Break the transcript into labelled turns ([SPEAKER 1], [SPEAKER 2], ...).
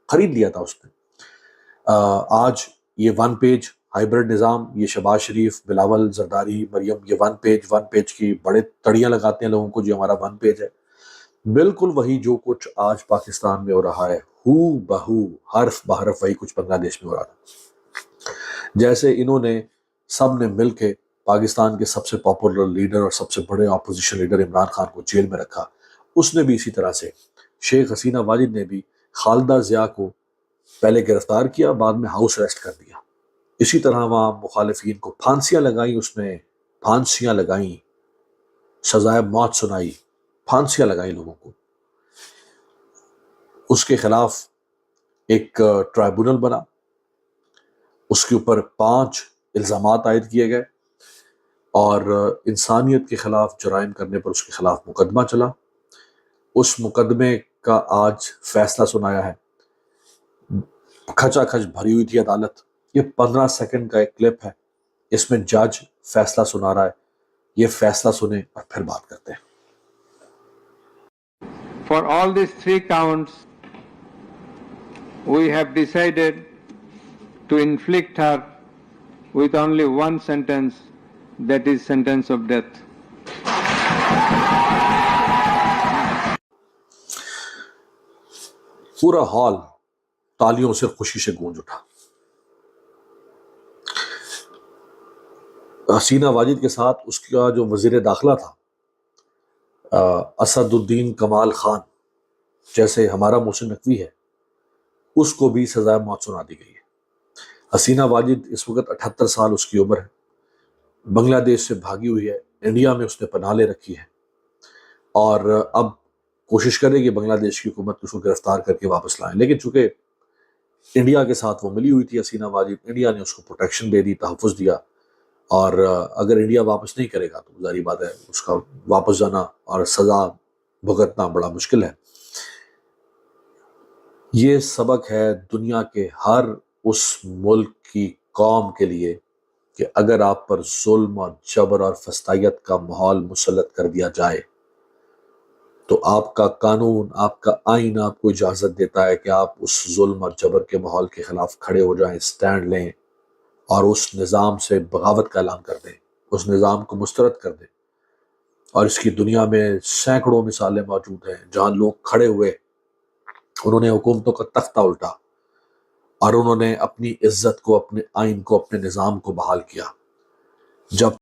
[SPEAKER 1] خرید لیا تھا اس نے. آج یہ ون پیج ہائیبرڈ نظام، یہ شہباز شریف، بلاول زرداری، مریم، یہ ون پیج کی بڑے تڑیاں لگاتے ہیں لوگوں کو، جو ہمارا ون پیج ہے. بالکل وہی جو کچھ آج پاکستان میں ہو رہا ہے، ہو بہو حرف بحرف وہی کچھ بنگلہ دیش میں ہو رہا تھا. جیسے انہوں نے سب نے مل کے پاکستان کے سب سے پاپولر لیڈر اور سب سے بڑے اپوزیشن لیڈر عمران خان کو جیل میں رکھا، اس نے بھی اسی طرح سے شیخ حسینہ واجد نے بھی خالدہ ضیاء کو پہلے گرفتار کیا، بعد میں ہاؤس اریسٹ کر دیا. اسی طرح وہاں مخالفین کو پھانسیاں لگائیں، اس نے پھانسیاں لگائیں، سزائے موت سنائی، پھانسیاں لگائیں لوگوں کو. اس کے خلاف ایک ٹرائبونل بنا، اس کے اوپر 5 الزامات عائد کیے گئے اور انسانیت کے خلاف جرائم کرنے پر اس کے خلاف مقدمہ چلا. اس مقدمے کا آج فیصلہ سنایا ہے. کھچا کھچ بھری ہوئی تھی عدالت. یہ 15 سیکنڈ کا ایک کلپ ہے، اس میں جج فیصلہ سنا رہا ہے. یہ فیصلہ سنیں اور پھر بات کرتے ہیں.
[SPEAKER 2] For all these 3 counts, we have decided to inflict her with only one sentence, that is sentence of death.
[SPEAKER 1] پورا ہال تالیوں سے خوشی سے گونج اٹھا. حسینہ واجد کے ساتھ اس کا جو وزیر داخلہ تھا اسد الدین کمال خان، جیسے ہمارا محسن نقوی ہے، اس کو بھی سزائے موت سنا دی گئی ہے. حسینہ واجد اس وقت 78 سال اس کی عمر ہے. بنگلہ دیش سے بھاگی ہوئی ہے، انڈیا میں اس نے پناہ لے رکھی ہے اور اب کوشش کرے کہ بنگلہ دیش کی حکومت اس کو گرفتار کر کے واپس لائیں. لیکن چونکہ انڈیا کے ساتھ وہ ملی ہوئی تھی حسینہ واجد، انڈیا نے اس کو پروٹیکشن دے دی، تحفظ دیا، اور اگر انڈیا واپس نہیں کرے گا تو ظاہری بات ہے اس کا واپس جانا اور سزا بھگتنا بڑا مشکل ہے. یہ سبق ہے دنیا کے ہر اس ملک کی قوم کے لیے کہ اگر آپ پر ظلم اور جبر اور فسطائیت کا ماحول مسلط کر دیا جائے تو آپ کا قانون، آپ کا آئین آپ کو اجازت دیتا ہے کہ آپ اس ظلم اور جبر کے ماحول کے خلاف کھڑے ہو جائیں، سٹینڈ لیں اور اس نظام سے بغاوت کا اعلان کر دیں، اس نظام کو مسترد کر دیں. اور اس کی دنیا میں سینکڑوں مثالیں موجود ہیں جہاں لوگ کھڑے ہوئے، انہوں نے حکومتوں کا تختہ الٹا اور انہوں نے اپنی عزت کو، اپنے آئین کو، اپنے نظام کو بحال کیا. جب